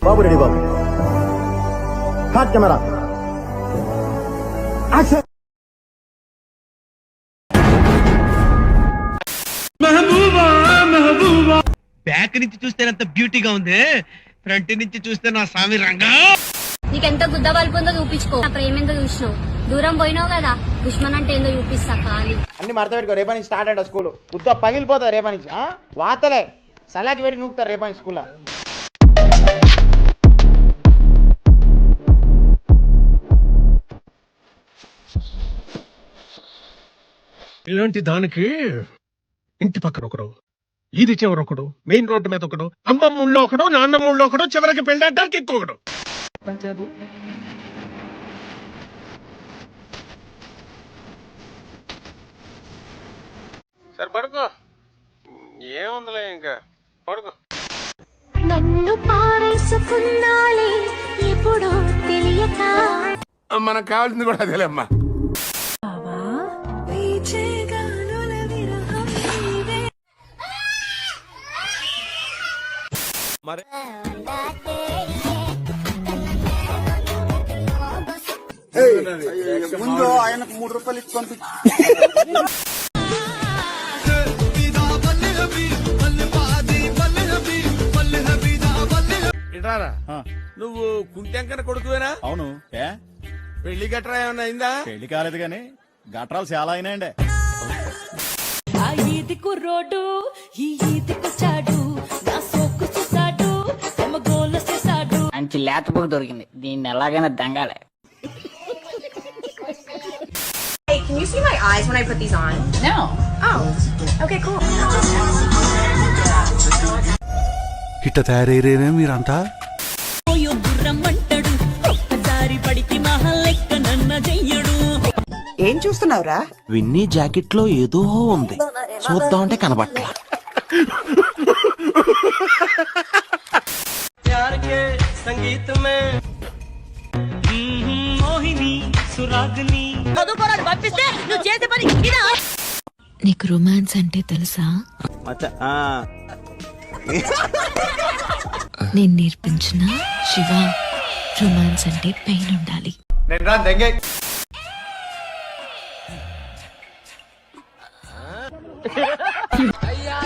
బాబు ready బాబు. హాట్ camera action. Back నుంచి చూస్తే ఎంత బ్యూటీగా ఉంది, ఫ్రంట్ నుంచి చూస్తే నా స్వామి రంగా. నీకెంత గుద్ద వలుపుందో చూపించుకో. నా ప్రేమ ఎంతో చూసినావు, దూరం పోయినావు కదా, దుష్మన్ అంటే ఏందో చూపిస్తా ఖాళీ. అన్ని మడత పెట్టుకో, రేపటి నుంచి స్టార్ట్ అంట స్కూల్. గుద్ద పగిలిపోతుంది రేపటి నుంచి. వాతలే సలాకి పెట్టి నూకుతారు రేపటి నుంచి స్కూల్లో. ఇలాంటి దానికి ఇంటి పక్కన ఒకడు, ఇది చివరి ఒకడు, మెయిన్ రోడ్డు మీద ఒకడు, అమ్మమ్మ ఊళ్ళో ఒకడు, నాన్నమ్మ ఊళ్ళో ఒకడు, చివరికి పెళ్ళడానికి ఇంకొకడు. సరే పడుకో, ఏముందిలే ఇంకా పడుకో. నన్ను పారేసుకున్నాలే ఎప్పుడో తెలియక. మనకు కావాల్సింది కూడా అదేలేమ్మా. మరి ముందు ఆయనకు 3 రూపాయలు ఇచ్చి పంపించు. నువ్వు కుంటెంకన కొడుకువేనా? అవును. ఏ పెళ్లి గట్రా ఏమన్నా అయిందా? పెళ్లి కాలేదు గాని గట్రాలు చాలా అయినాయండి. ఆ ఈదికు రోడ్డు ఈ ఈదికొచ్చాడు, నా సోకు చూసాడు, ఎమగోల చేసాడు. మంచి లేతపోకు దొరికింది, దీన్ని ఎలాగైనా దంగాలే. Hey, can you see my eyes when I put these on? No. Oh, okay, cool. ఇట్ట తయారయ్యేనే మీరంతా. పోయో గుర్రమ్మంటాడు, ఒక్కసారి పడితే మహా లెక్క నన్న చెయ్యడు. ఏం చూస్తున్నావురా? విన్నీ జాకెట్ లో ఏదో ఉంది, చూద్దాం అంటే కనబట్ల. చదువుకోరాడు పంపిస్తే నువ్వు చేసే పని ఇదా? నీకు రొమాన్స్ అంటే తెలుసా? నేను నేర్పించిన శివ, రొమాన్స్ అంటే పెయిన్ ఉండాలి.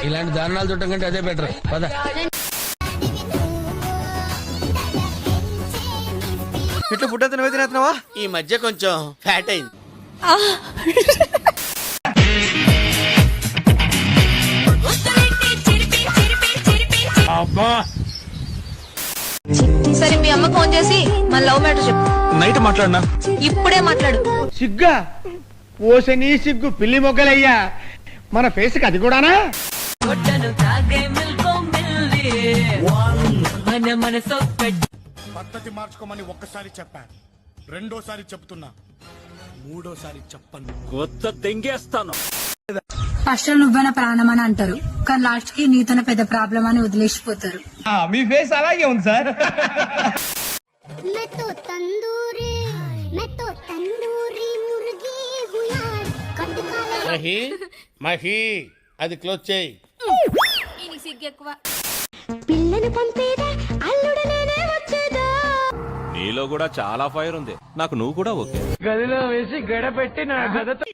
ఇలాంటి దారుణాలు చూడటం కంటే అదే బెటర్. పద. ఇట్లా ఫుడ్ నువ్వే తినేస్తున్నావా? ఈ మధ్య కొంచెం ఫ్యాట్ అయింది. సరే మీ అమ్మ ఫోన్ చేసి మన లవ్ మ్యాటర్ చెప్పు. నైట్ మాట్లాడినా? ఇప్పుడే మాట్లాడు. సిగ్గా ఓసే నీ సిగ్గు పిల్లి మొగ్గలయ్యా, మన ఫేస్కి అది కూడానా? పద్ధతి మార్చుకోమని ఒక్కసారి చెప్పాను, రెండోసారి చెప్తున్నా, మూడోసారి చెప్పను. కొత్త దెంగేస్తాను. ఫస్ట్ నువ్వైనా ప్రాణం అని అంటారు, కానీ లాస్ట్ కి నీతోనే పెద్ద ప్రాబ్లం అని వదిలేసిపోతారు. మీ ఫేస్ అలాగే ఉంది సార్. మహి అది క్లోజ్ చేయి. సిగ్గు ఎక్కువ. పిల్లని పంపేదా అల్లుడు నేనే వచ్చేదా. నీలో కూడా చాలా ఫైర్ ఉంది, నాకు నువ్వు కూడా ఓకే. గదిలో వేసి గడపెట్టి నా గదతో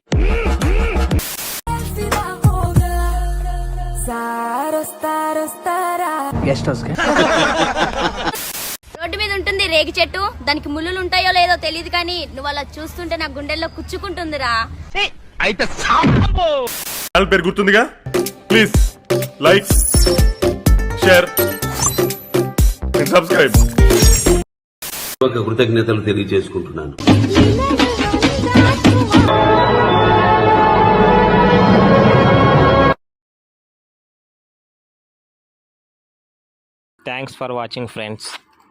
గెస్ట్ హౌస్ రోడ్డు మీద ఉంటుంది రేగి చెట్టు, దానికి ముళ్ళులు ఉంటాయో లేదో తెలియదు, కానీ నువ్వు అలా చూస్తుంటే నా గుండెల్లో కుచ్చుకుంటుందిరా. అయితే పేరు గుర్తుందిగా, ప్లీజ్ లైక్, షేర్, సబ్స్క్రైబ్. కృతజ్ఞతలు తెలియజేసుకుంటున్నాను. Thanks for watching friends.